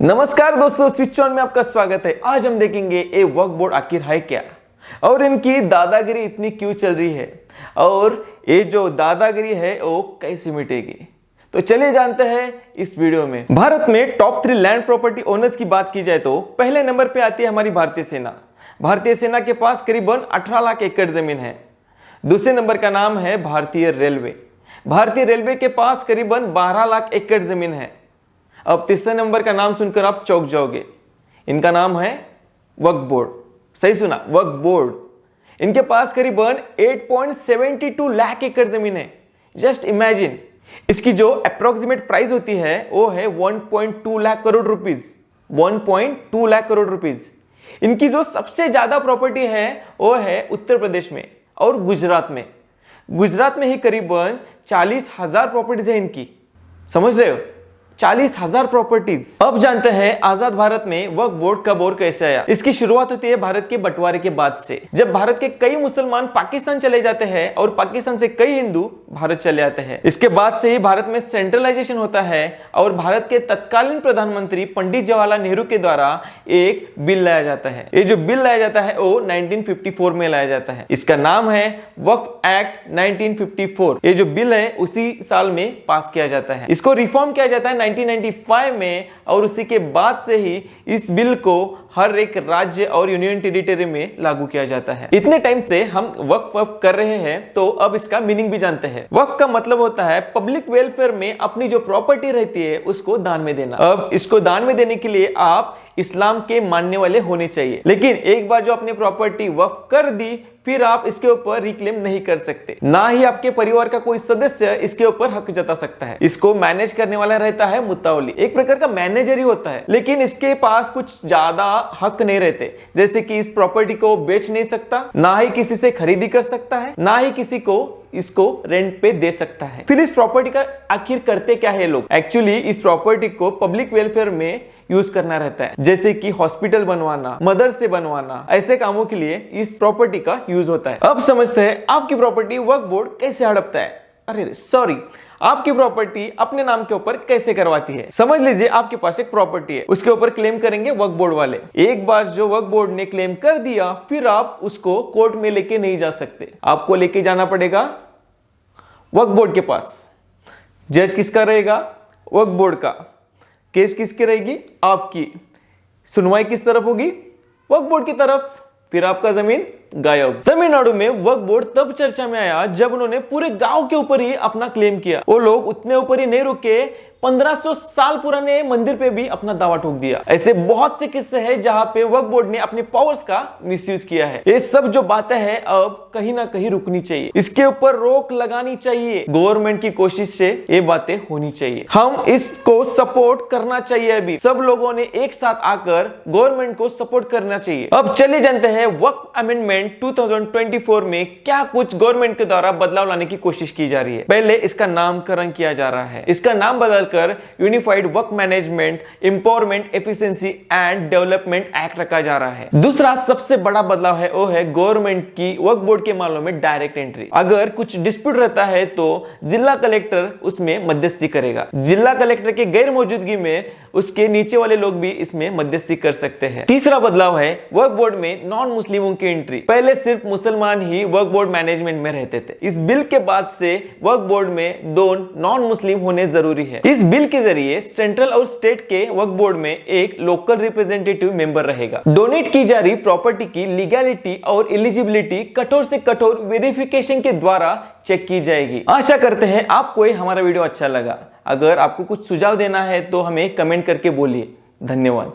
नमस्कार दोस्तों, switch on में आपका स्वागत है। आज हम देखेंगे ये वक्फ बोर्ड आखिर है क्या और इनकी दादागिरी इतनी क्यों चल रही है और ये जो दादागिरी है वो कैसे मिटेगी। तो चलिए जानते हैं इस वीडियो में। भारत में टॉप 3 लैंड प्रॉपर्टी ओनर्स की बात की जाए तो पहले नंबर पे आती है हमारी भारतीय सेना। भारतीय सेना के पास करीबन 18 लाख एकड़ जमीन है। दूसरे नंबर का नाम है भारतीय रेलवे। भारतीय रेलवे के पास करीबन 12 लाख एकड़ जमीन है। अब तीसरे नंबर का नाम सुनकर आप चौंक जाओगे, इनका नाम है वक्फ बोर्ड। सही सुना, वक्फ बोर्ड। इनके पास करीबन 8.72 लाख एकड़ जमीन है। जस्ट इमेजिन, इसकी जो अप्रोक्सीमेट प्राइस होती है वो है 1.2 लाख करोड़ रुपीज। 1.2 लाख करोड़ रुपीज। इनकी जो सबसे ज्यादा प्रॉपर्टी है वो है उत्तर प्रदेश में और गुजरात में। गुजरात में ही करीबन 40,000 प्रॉपर्टीज है इनकी। समझ रहे हो, 40,000 प्रॉपर्टीज। अब जानते हैं आजाद भारत में वक्फ बोर्ड कब और कैसे आया। इसकी शुरुआत होती है भारत के बंटवारे के बाद से, जब भारत के कई मुसलमान पाकिस्तान चले जाते हैं और पाकिस्तान से कई हिंदू भारत चले आते हैं। इसके बाद से ही भारत में सेंट्रलाइजेशन होता है और भारत के तत्कालीन प्रधानमंत्री पंडित जवाहरलाल नेहरू के द्वारा एक बिल लाया जाता है। ये जो बिल लाया जाता है वो 1954 में लाया जाता है। इसका नाम है वक्फ एक्ट 1954। ये जो बिल है उसी साल में पास किया जाता है। इसको रिफॉर्म किया जाता है 1995 में और उसी के बाद से ही इस बिल को हर एक राज्य और यूनियन टेरिटरी में लागू किया जाता है। इतने टाइम से हम वक्फ कर रहे हैं तो अब इसका मीनिंग भी जानते हैं। वक्फ का मतलब होता है पब्लिक वेलफेयर में अपनी जो प्रॉपर्टी रहती है उसको दान में देना। अब इसको दान में देने के लिए आप इस्लाम के मानने वाले होने चाहिए, लेकिन एक बार जो अपनी प्रॉपर्टी वक्फ कर दी फिर आप इसके ऊपर रिक्लेम नहीं कर सकते। ना ही आपके परिवार का कोई सदस्य इसके ऊपर हक जता सकता है। इसको मैनेज करने वाला रहता है मुत्तावली, एक प्रकार का मैनेजर ही होता है, लेकिन इसके पास कुछ ज्यादा हक नहीं रहते। जैसे कि इस प्रॉपर्टी को बेच नहीं सकता, ना ही किसी से खरीदी कर सकता है, ना ही किसी को इसको रेंट पे दे सकता है। फिर इस प्रॉपर्टी का आखिर करते क्या है लोग? एक्चुअली इस प्रॉपर्टी को पब्लिक वेलफेयर में यूज करना रहता है, जैसे कि हॉस्पिटल बनवाना, मदरसे बनवाना, ऐसे कामों के लिए इस प्रॉपर्टी का यूज होता है। अब समझते हैं आपकी प्रॉपर्टी वक्फ बोर्ड कैसे हड़पता है। अरे सॉरी, आपकी प्रॉपर्टी अपने नाम के ऊपर कैसे करवाती है। समझ लीजिए आपके पास एक प्रॉपर्टी है, उसके ऊपर क्लेम करेंगे वक्फ बोर्ड वाले। एक बार जो वक्फ बोर्ड ने क्लेम कर दिया फिर आप उसको कोर्ट में लेके नहीं जा सकते। आपको लेके जाना पड़ेगा वक्फ बोर्ड के पास। जज किसका रहेगा? वक्फ बोर्ड का। केस किसकी रहेगी? आपकी। सुनवाई किस तरफ होगी? वक्फ बोर्ड की तरफ। फिर आपका जमीन गायब। तमिलनाडु में वक्फ बोर्ड तब चर्चा में आया जब उन्होंने पूरे गांव के ऊपर ही अपना क्लेम किया। वो लोग उतने ऊपर ही नहीं रुके, 1500 साल पुराने मंदिर पे भी अपना दावा ठोक दिया। ऐसे बहुत से किस्से हैं जहां पे वक्फ बोर्ड ने अपने पावर्स का मिसयूज किया है। ये सब जो बातें हैं अब कहीं ना कहीं रुकनी चाहिए, इसके ऊपर रोक लगानी चाहिए। गवर्नमेंट की कोशिश से ये बातें होनी चाहिए। हम इसको सपोर्ट करना चाहिए। अभी सब लोगों ने एक साथ आकर गवर्नमेंट को सपोर्ट करना चाहिए। अब चलिए जानते हैं वक्फ अमेंडमेंट 2024 में क्या कुछ गवर्नमेंट के द्वारा बदलाव लाने की कोशिश की जा रही है। पहले इसका नामकरण किया जा रहा है। इसका नाम बदल कर unified Waqf management, empowerment, efficiency and development act रखा जा रहा है। दूसरा सबसे बड़ा बदलाव है वो है गवर्नमेंट की वक्फ बोर्ड के मामलों में डायरेक्ट एंट्री। अगर कुछ डिस्प्यूट रहता है तो जिला कलेक्टर उसमें मध्यस्थी करेगा। जिला कलेक्टर की गैर मौजूदगी में उसके नीचे वाले लोग भी इसमें मध्यस्थी कर सकते हैं। तीसरा बदलाव है वक्फ बोर्ड में नॉन मुस्लिमों की एंट्री। पहले सिर्फ मुसलमान ही वक्फ बोर्ड मैनेजमेंट में रहते थे। इस बिल के बाद से वक्फ बोर्ड में 2 नॉन मुस्लिम होने जरूरी है। इस बिल के जरिए सेंट्रल और स्टेट के वक्फ बोर्ड में एक लोकल रिप्रेजेंटेटिव मेंबर रहेगा। डोनेट की जा रही प्रॉपर्टी की लीगैलिटी और एलिजिबिलिटी कठोर से कठोर वेरिफिकेशन के द्वारा चेक की जाएगी। आशा करते हैं आपको हमारा वीडियो अच्छा लगा। अगर आपको कुछ सुझाव देना है तो हमें कमेंट करके बोलिए। धन्यवाद।